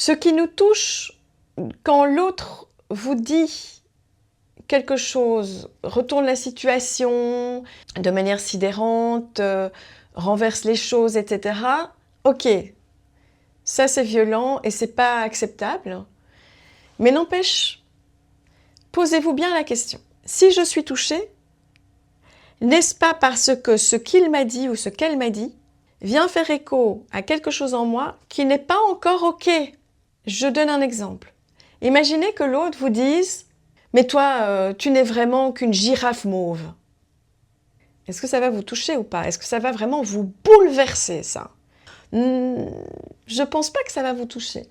Ce qui nous touche quand l'autre vous dit quelque chose, retourne la situation de manière sidérante, renverse les choses, etc. Ok, ça c'est violent et c'est pas acceptable. Mais n'empêche, posez-vous bien la question. Si je suis touchée, n'est-ce pas parce que ce qu'il m'a dit ou ce qu'elle m'a dit vient faire écho à quelque chose en moi qui n'est pas encore ok? Je donne un exemple. Imaginez que l'autre vous dise « Mais toi, tu n'es vraiment qu'une girafe mauve ». Est-ce que ça va vous toucher ou pas? Est-ce que ça va vraiment vous bouleverser, ça? Je pense pas que ça va vous toucher.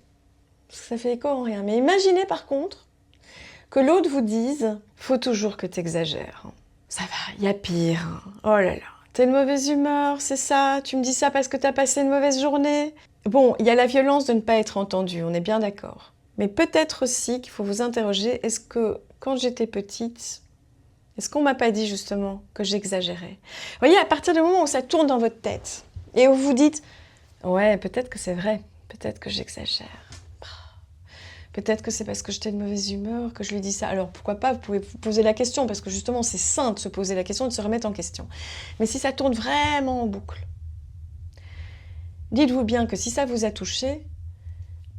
Parce que ça fait écho en rien. Mais imaginez par contre que l'autre vous dise « Faut toujours que tu exagères. Ça va, il y a pire. Oh là là, t'es de mauvaise humeur, c'est ça? Tu me dis ça parce que t'as passé une mauvaise journée ?» Bon, il y a la violence de ne pas être entendu, on est bien d'accord. Mais peut-être aussi qu'il faut vous interroger, est-ce que quand j'étais petite, est-ce qu'on m'a pas dit justement que j'exagérais? Vous voyez, à partir du moment où ça tourne dans votre tête et où vous dites « Ouais, peut-être que c'est vrai, peut-être que j'exagère. Peut-être que c'est parce que j'étais de mauvaise humeur que je lui dis ça. » Alors pourquoi pas, vous pouvez vous poser la question, parce que justement c'est sain de se poser la question et de se remettre en question. Mais si ça tourne vraiment en boucle, dites-vous bien que si ça vous a touché,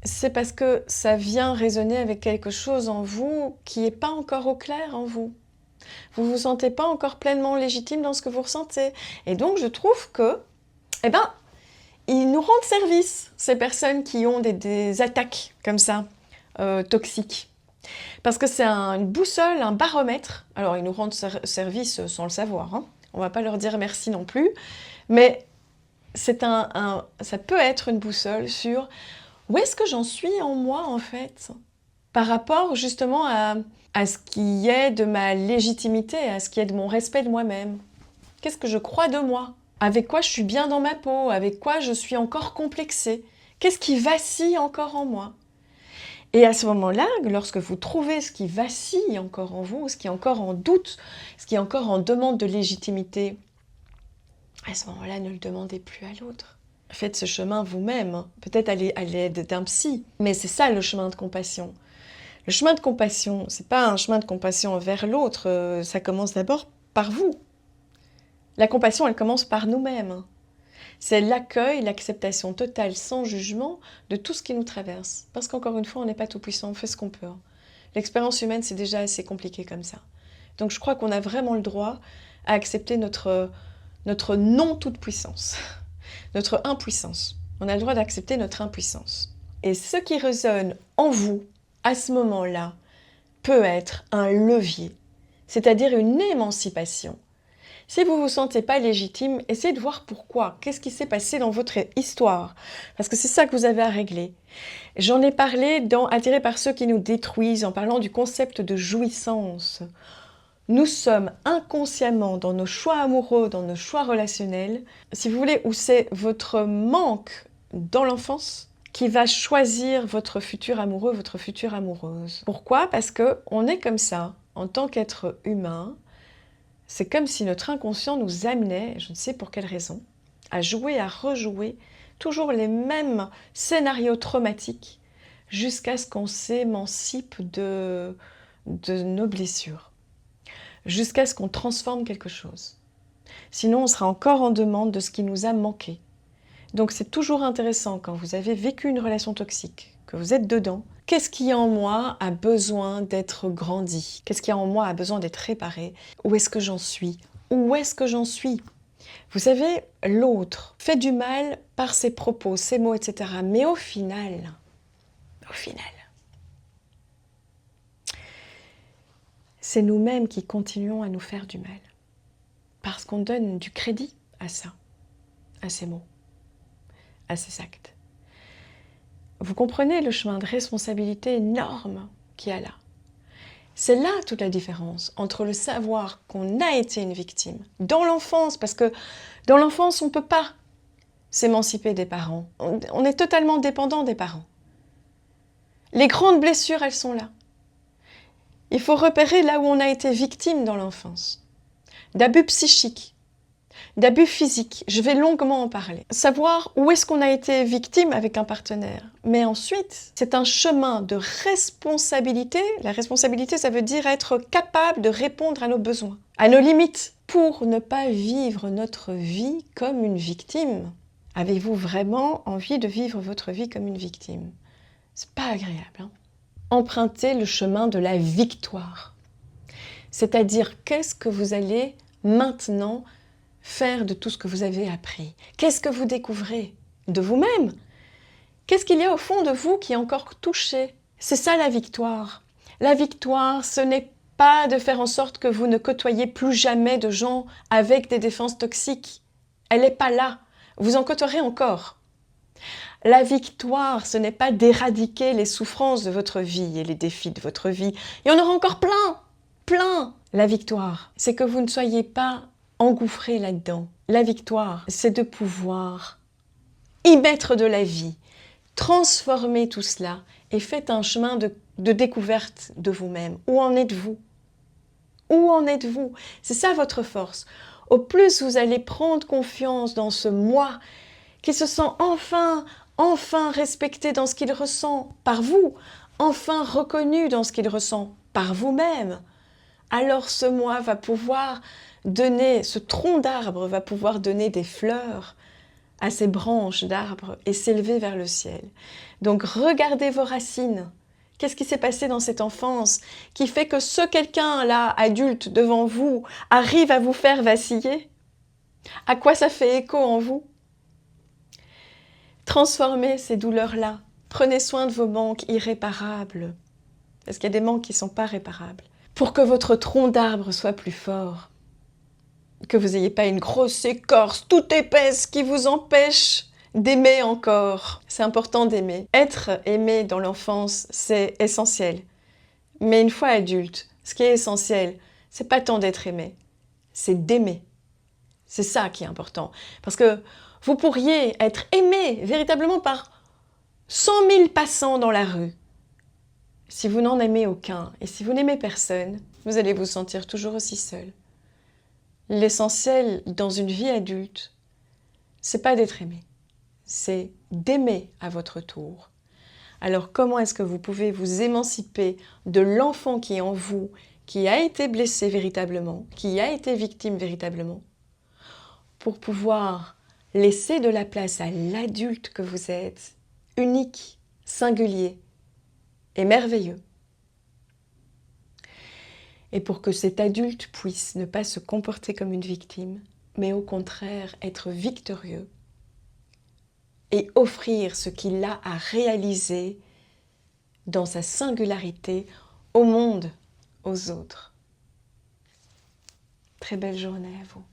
c'est parce que ça vient résonner avec quelque chose en vous qui n'est pas encore au clair en vous. Vous ne vous sentez pas encore pleinement légitime dans ce que vous ressentez. Et donc je trouve que, ils nous rendent service, ces personnes qui ont des attaques comme ça, toxiques. Parce que c'est une boussole, un baromètre. Alors ils nous rendent service sans le savoir, hein. On ne va pas leur dire merci non plus. Mais c'est ça peut être une boussole sur où est-ce que j'en suis en moi en fait, par rapport justement à ce qui est de ma légitimité, à ce qui est de mon respect de moi-même. Qu'est-ce que je crois de moi? Avec quoi je suis bien dans ma peau? Avec quoi je suis encore complexée? Qu'est-ce qui vacille encore en moi? Et à ce moment-là, lorsque vous trouvez ce qui vacille encore en vous, ce qui est encore en doute, ce qui est encore en demande de légitimité, à ce moment-là, ne le demandez plus à l'autre. Faites ce chemin vous-même, peut-être à l'aide d'un psy, mais c'est ça le chemin de compassion. Le chemin de compassion, c'est pas un chemin de compassion envers l'autre, ça commence d'abord par vous. La compassion, elle commence par nous-mêmes. C'est l'accueil, l'acceptation totale, sans jugement, de tout ce qui nous traverse. Parce qu'encore une fois, on n'est pas tout puissant, on fait ce qu'on peut. L'expérience humaine, c'est déjà assez compliqué comme ça. Donc je crois qu'on a vraiment le droit à accepter notre non-toute-puissance, notre impuissance. On a le droit d'accepter notre impuissance. Et ce qui résonne en vous, à ce moment-là, peut être un levier, c'est-à-dire une émancipation. Si vous ne vous sentez pas légitime, essayez de voir pourquoi. Qu'est-ce qui s'est passé dans votre histoire? Parce que c'est ça que vous avez à régler. J'en ai parlé dans Attirés par ceux qui nous détruisent, en parlant du concept de jouissance. Nous sommes inconsciemment dans nos choix amoureux, dans nos choix relationnels, si vous voulez, où c'est votre manque dans l'enfance qui va choisir votre futur amoureux, votre future amoureuse. Pourquoi? Parce qu'on est comme ça, en tant qu'être humain. C'est comme si notre inconscient nous amenait, je ne sais pour quelle raison, à jouer, à rejouer toujours les mêmes scénarios traumatiques jusqu'à ce qu'on s'émancipe de nos blessures, jusqu'à ce qu'on transforme quelque chose. Sinon, on sera encore en demande de ce qui nous a manqué. Donc c'est toujours intéressant quand vous avez vécu une relation toxique, que vous êtes dedans, qu'est-ce qui en moi a besoin d'être grandi? Qu'est-ce qui en moi a besoin d'être réparé? Où est-ce que j'en suis? Où est-ce que j'en suis? Vous savez, l'autre fait du mal par ses propos, ses mots, etc. Mais au final, c'est nous-mêmes qui continuons à nous faire du mal. Parce qu'on donne du crédit à ça, à ces mots, à ces actes. Vous comprenez le chemin de responsabilité énorme qu'il y a là. C'est là toute la différence entre le savoir qu'on a été une victime dans l'enfance, parce que dans l'enfance, on ne peut pas s'émanciper des parents. On est totalement dépendant des parents. Les grandes blessures, elles sont là. Il faut repérer là où on a été victime dans l'enfance, d'abus psychiques, d'abus physiques. Je vais longuement en parler. Savoir où est-ce qu'on a été victime avec un partenaire. Mais ensuite, c'est un chemin de responsabilité. La responsabilité, ça veut dire être capable de répondre à nos besoins, à nos limites, pour ne pas vivre notre vie comme une victime. Avez-vous vraiment envie de vivre votre vie comme une victime? C'est pas agréable, hein? Empruntez le chemin de la victoire. C'est-à-dire, qu'est-ce que vous allez maintenant faire de tout ce que vous avez appris? Qu'est-ce que vous découvrez de vous-même? Qu'est-ce qu'il y a au fond de vous qui est encore touché? C'est ça la victoire. La victoire, ce n'est pas de faire en sorte que vous ne côtoyez plus jamais de gens avec des défenses toxiques. Elle n'est pas là. Vous en côtoierez encore. La victoire, ce n'est pas d'éradiquer les souffrances de votre vie et les défis de votre vie. Il y en aura encore plein. La victoire, c'est que vous ne soyez pas engouffré là-dedans. La victoire, c'est de pouvoir y mettre de la vie, transformer tout cela et faites un chemin de découverte de vous-même. Où en êtes-vous? Où en êtes-vous? C'est ça votre force. Au plus vous allez prendre confiance dans ce moi qui se sent enfin respecté dans ce qu'il ressent par vous, enfin reconnu dans ce qu'il ressent par vous-même, alors ce moi va pouvoir donner, ce tronc d'arbre va pouvoir donner des fleurs à ces branches d'arbres et s'élever vers le ciel. Donc regardez vos racines. Qu'est-ce qui s'est passé dans cette enfance qui fait que ce quelqu'un-là, adulte devant vous, arrive à vous faire vaciller? À quoi ça fait écho en vous? Transformez ces douleurs-là. Prenez soin de vos manques irréparables. Parce qu'il y a des manques qui ne sont pas réparables. Pour que votre tronc d'arbre soit plus fort. Que vous n'ayez pas une grosse écorce toute épaisse qui vous empêche d'aimer encore. C'est important d'aimer. Être aimé dans l'enfance, c'est essentiel. Mais une fois adulte, ce qui est essentiel, c'est pas tant d'être aimé, c'est d'aimer. C'est ça qui est important. Parce que vous pourriez être aimé véritablement par 100 000 passants dans la rue. Si vous n'en aimez aucun et si vous n'aimez personne, vous allez vous sentir toujours aussi seul. L'essentiel dans une vie adulte, c'est pas d'être aimé, c'est d'aimer à votre tour. Alors comment est-ce que vous pouvez vous émanciper de l'enfant qui est en vous, qui a été blessé véritablement, qui a été victime véritablement, pour pouvoir laisser de la place à l'adulte que vous êtes, unique, singulier et merveilleux. Et pour que cet adulte puisse ne pas se comporter comme une victime, mais au contraire être victorieux et offrir ce qu'il a à réaliser dans sa singularité au monde, aux autres. Très belle journée à vous.